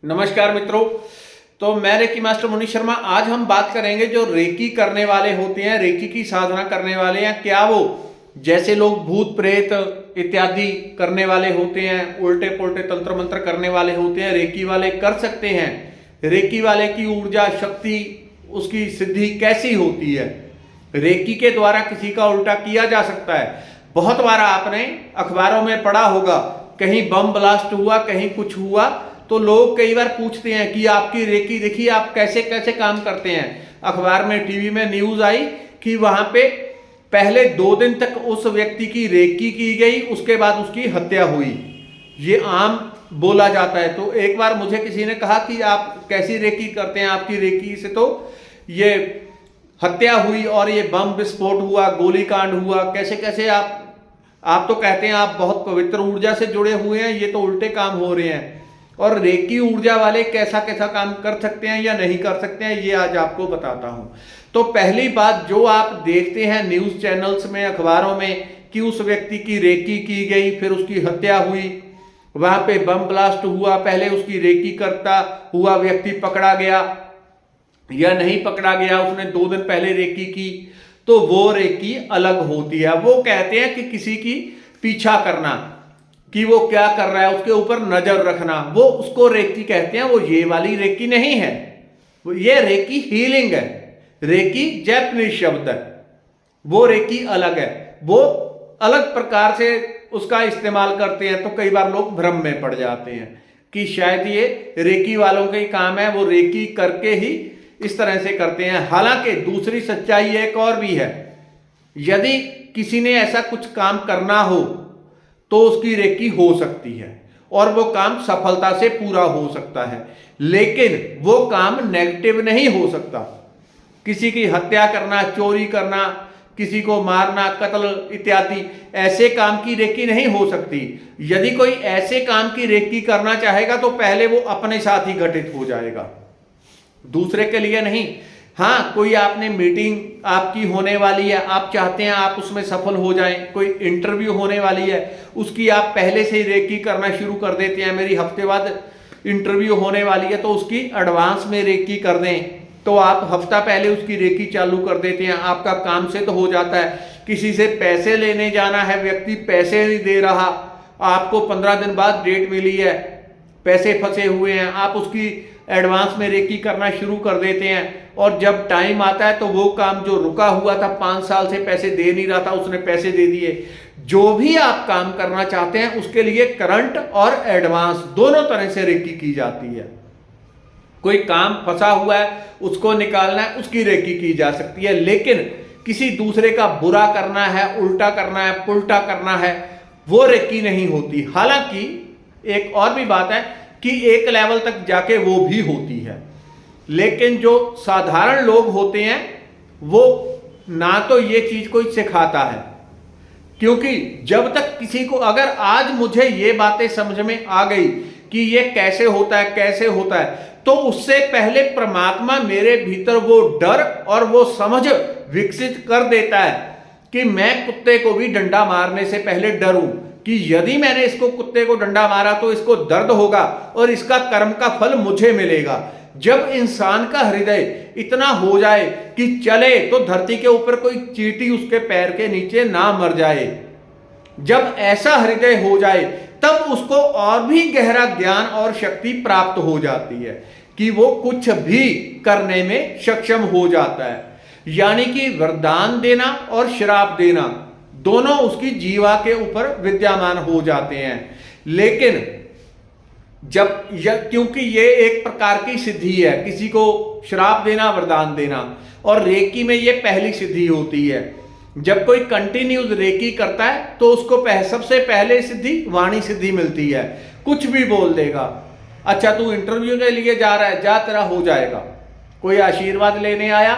नमस्कार मित्रों। तो मैं रेकी मास्टर मुनीश शर्मा। आज हम बात करेंगे जो रेकी करने वाले होते हैं, रेकी की साधना करने वाले हैं, क्या वो जैसे लोग भूत प्रेत इत्यादि करने वाले होते हैं, उल्टे पुल्टे तंत्र मंत्र करने वाले होते हैं, रेकी वाले कर सकते हैं? रेकी वाले की ऊर्जा शक्ति, उसकी सिद्धि कैसी होती है? रेकी के द्वारा किसी का उल्टा किया जा सकता है। बहुत बार आपने अखबारों में पढ़ा होगा, कहीं बम ब्लास्ट हुआ, कहीं कुछ हुआ, तो लोग कई बार पूछते हैं कि आपकी रेकी देखिए, आप कैसे कैसे काम करते हैं। अखबार में, टीवी में न्यूज आई कि वहां पे पहले 2 दिन तक उस व्यक्ति की रेकी की गई, उसके बाद उसकी हत्या हुई। ये आम बोला जाता है। तो एक बार मुझे किसी ने कहा कि आप कैसी रेकी करते हैं, आपकी रेकी से तो ये हत्या हुई और ये बम विस्फोट हुआ, गोलीकांड हुआ, कैसे कैसे आप तो कहते हैं आप बहुत पवित्र ऊर्जा से जुड़े हुए हैं, ये तो उल्टे काम हो रहे हैं। और रेकी ऊर्जा वाले कैसा कैसा काम कर सकते हैं या नहीं कर सकते हैं, ये आज आपको बताता हूं। तो पहली बात, जो आप देखते हैं न्यूज चैनल्स में, अखबारों में कि उस व्यक्ति की रेकी की गई, फिर उसकी हत्या हुई, वहां पे बम ब्लास्ट हुआ, पहले उसकी रेकी करता हुआ व्यक्ति पकड़ा गया या नहीं पकड़ा गया, उसने 2 दिन पहले रेकी की, तो वो रेकी अलग होती है। वो कहते हैं कि किसी की पीछा करना, कि वो क्या कर रहा है उसके ऊपर नजर रखना, वो उसको रेकी कहते हैं। वो ये वाली रेकी नहीं है, ये रेकी हीलिंग है। रेकी जैपनीज शब्द है, वो रेकी अलग है, वो अलग प्रकार से उसका इस्तेमाल करते हैं। तो कई बार लोग भ्रम में पड़ जाते हैं कि शायद ये रेकी वालों का ही काम है, वो रेकी करके ही इस तरह से करते हैं। हालांकि दूसरी सच्चाई एक और भी है, यदि किसी ने ऐसा कुछ काम करना हो तो उसकी रेकी हो सकती है और वो काम सफलता से पूरा हो सकता है, लेकिन वो काम नेगेटिव नहीं हो सकता। किसी की हत्या करना, चोरी करना, किसी को मारना, कत्ल इत्यादि, ऐसे काम की रेकी नहीं हो सकती। यदि कोई ऐसे काम की रेकी करना चाहेगा तो पहले वो अपने साथ ही घटित हो जाएगा, दूसरे के लिए नहीं। हाँ, कोई आपने मीटिंग आपकी होने वाली है, आप चाहते हैं आप उसमें सफल हो जाएं, कोई इंटरव्यू होने वाली है, उसकी आप पहले से ही रेकी करना शुरू कर देते हैं। मेरी हफ्ते बाद इंटरव्यू होने वाली है तो उसकी एडवांस में रेकी कर दें, तो आप हफ्ता पहले उसकी रेकी चालू कर देते हैं, आपका काम से तो हो जाता है। किसी से पैसे लेने जाना है, व्यक्ति पैसे नहीं दे रहा, आपको 15 दिन बाद डेट मिली है, पैसे फंसे हुए हैं, आप उसकी एडवांस में रेकी करना शुरू कर देते हैं, और जब टाइम आता है तो वो काम जो रुका हुआ था, 5 साल से पैसे दे नहीं रहा था, उसने पैसे दे दिए। जो भी आप काम करना चाहते हैं उसके लिए करंट और एडवांस दोनों तरह से रेकी की जाती है। कोई काम फंसा हुआ है, उसको निकालना है, उसकी रेकी की जा सकती है। लेकिन किसी दूसरे का बुरा करना है, उल्टा करना है, पुल्टा करना है, वो रेकी नहीं होती। हालांकि एक और भी बात है कि एक लेवल तक जाके वो भी होती है, लेकिन जो साधारण लोग होते हैं वो ना तो ये चीज कोई सिखाता है, क्योंकि जब तक किसी को, अगर आज मुझे ये बातें समझ में आ गई कि ये कैसे होता है कैसे होता है, तो उससे पहले परमात्मा मेरे भीतर वो डर और वो समझ विकसित कर देता है कि मैं कुत्ते को भी डंडा मारने से पहले डरूं कि यदि मैंने इसको, कुत्ते को डंडा मारा तो इसको दर्द होगा और इसका कर्म का फल मुझे मिलेगा। जब इंसान का हृदय इतना हो जाए कि चले तो धरती के ऊपर कोई चींटी उसके पैर के नीचे ना मर जाए, जब ऐसा हृदय हो जाए तब उसको और भी गहरा ज्ञान और शक्ति प्राप्त हो जाती है कि वो कुछ भी करने में सक्षम हो जाता है। यानी कि वरदान देना और श्राप देना दोनों उसकी जीवा के ऊपर विद्यमान हो जाते हैं। लेकिन क्योंकि ये एक प्रकार की सिद्धि है, किसी को श्राप देना, वरदान देना, और रेकी में ये पहली सिद्धि होती है। जब कोई कंटिन्यूस रेकी करता है तो उसको सबसे पहले सिद्धि वाणी सिद्धि मिलती है। कुछ भी बोल देगा, अच्छा तू इंटरव्यू के लिए जा रहा है, जा, तेरा हो जाएगा। कोई आशीर्वाद लेने आया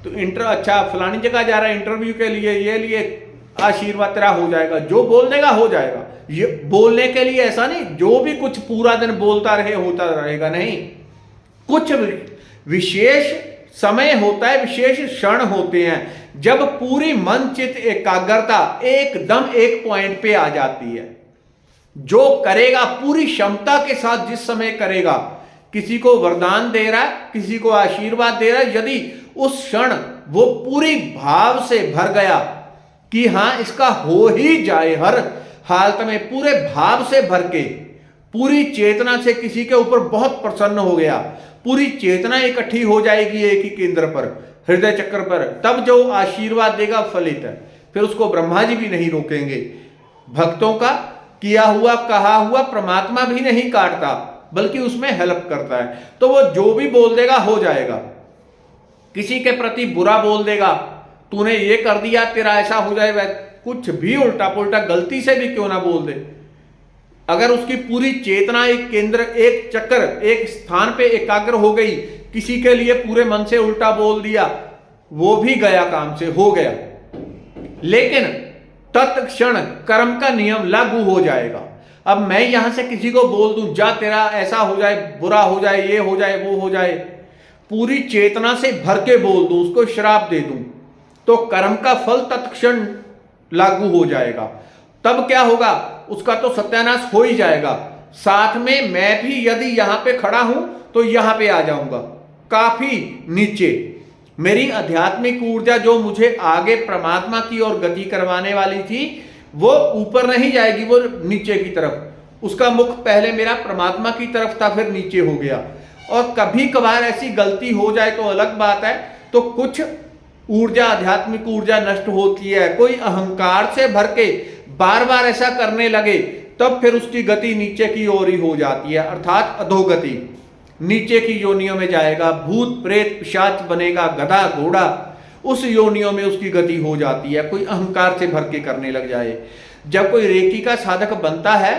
तो अच्छा फलानी जगह जा रहा है इंटरव्यू के लिए, ये लिए आशीर्वाद तेरा हो जाएगा, जो बोल देगा हो जाएगा। ये बोलने के लिए ऐसा नहीं जो भी कुछ पूरा दिन बोलता रहे होता रहेगा, नहीं। कुछ विशेष समय होता है, विशेष क्षण होते हैं जब पूरी मन चित एकाग्रता एकदम एक पॉइंट पे आ जाती है। जो करेगा पूरी क्षमता के साथ जिस समय करेगा, किसी को वरदान दे रहा है, किसी को आशीर्वाद दे रहा है। यदि उस क्षण वो पूरी भाव से भर गया कि हाँ इसका हो ही जाए, हर हालत में पूरे भाव से भर के, पूरी चेतना से किसी के ऊपर बहुत प्रसन्न हो गया, पूरी चेतना इकट्ठी हो जाएगी एक ही केंद्र पर, हृदय चक्र पर, तब जो आशीर्वाद देगा फलित है। फिर उसको ब्रह्मा जी भी नहीं रोकेंगे। भक्तों का किया हुआ कहा हुआ परमात्मा भी नहीं काटता, बल्कि उसमें हेल्प करता है। तो वो जो भी बोल देगा हो जाएगा। किसी के प्रति बुरा बोल देगा, तूने ये कर दिया, तेरा ऐसा हो जाए, कुछ भी उल्टा पुल्टा गलती से भी क्यों ना बोल दे, अगर उसकी पूरी चेतना एक केंद्र, एक चक्र, एक स्थान पे एकाग्र हो गई, किसी के लिए पूरे मन से उल्टा बोल दिया, वो भी गया, काम से हो गया। लेकिन तत्क्षण कर्म का नियम लागू हो जाएगा। अब मैं यहां से किसी को बोल दूं, जा तेरा ऐसा हो जाए, बुरा हो जाए, ये हो जाए, वो हो जाए, पूरी चेतना से भर के बोल दूं, उसको श्राप दे दूं, तो कर्म का फल तत्क्षण लागू हो जाएगा। तब क्या होगा, उसका तो सत्यानाश हो ही जाएगा। साथ में मैं भी यदि यहां पे खड़ा हूं तो यहां पे आ जाऊंगा, काफी नीचे। मेरी आध्यात्मिक ऊर्जा जो मुझे आगे परमात्मा की ओर गति करवाने वाली थी, वो ऊपर नहीं जाएगी, वो नीचे की तरफ। उसका मुख पहले मेरा परमात्मा की तरफ था, फिर नीचे हो गया। और कभी कभार ऐसी गलती हो जाए तो अलग बात है, तो कुछ ऊर्जा, आध्यात्मिक ऊर्जा नष्ट होती है। कोई अहंकार से भर के बार बार ऐसा करने लगे, तब फिर उसकी गति नीचे की ओर ही हो जाती है, अर्थात अधोगति, नीचे की योनियों में जाएगा, भूत प्रेत पिशाच बनेगा, गधा घोड़ा, उस योनियों में उसकी गति हो जाती है। कोई अहंकार से भर के करने लग जाए। जब कोई रेकी का साधक बनता है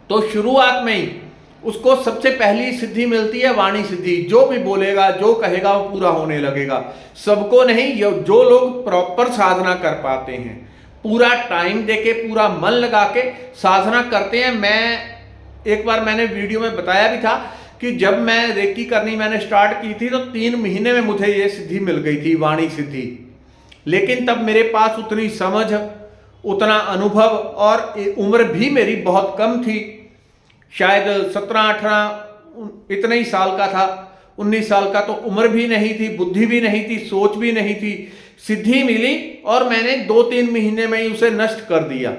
तो शुरुआत में ही उसको सबसे पहली सिद्धि मिलती है वाणी सिद्धि। जो भी बोलेगा, जो कहेगा, वो पूरा होने लगेगा। सबको नहीं, जो लोग प्रॉपर साधना कर पाते हैं, पूरा टाइम देके, पूरा मन लगा के साधना करते हैं। एक बार मैंने वीडियो में बताया भी था कि जब मैं रेकी करनी मैंने स्टार्ट की थी तो 3 महीने में मुझे ये सिद्धि मिल गई थी, वाणी सिद्धि। लेकिन तब मेरे पास उतनी समझ, उतना अनुभव और उम्र भी मेरी बहुत कम थी। शायद 17-18 इतने ही साल का था, 19 साल का तो उम्र भी नहीं थी, बुद्धि भी नहीं थी, सोच भी नहीं थी। सिद्धि मिली और मैंने 2-3 महीने में ही उसे नष्ट कर दिया,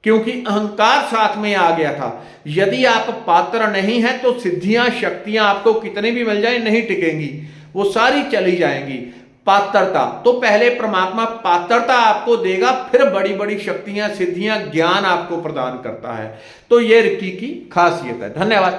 क्योंकि अहंकार साथ में आ गया था। यदि आप पात्र नहीं हैं तो सिद्धियां, शक्तियां आपको कितने भी मिल जाए नहीं टिकेंगी, वो सारी चली जाएंगी। पात्रता तो पहले परमात्मा पात्रता आपको देगा, फिर बड़ी बड़ी शक्तियां, सिद्धियां, ज्ञान आपको प्रदान करता है। तो ये रेकी की खासियत है। धन्यवाद।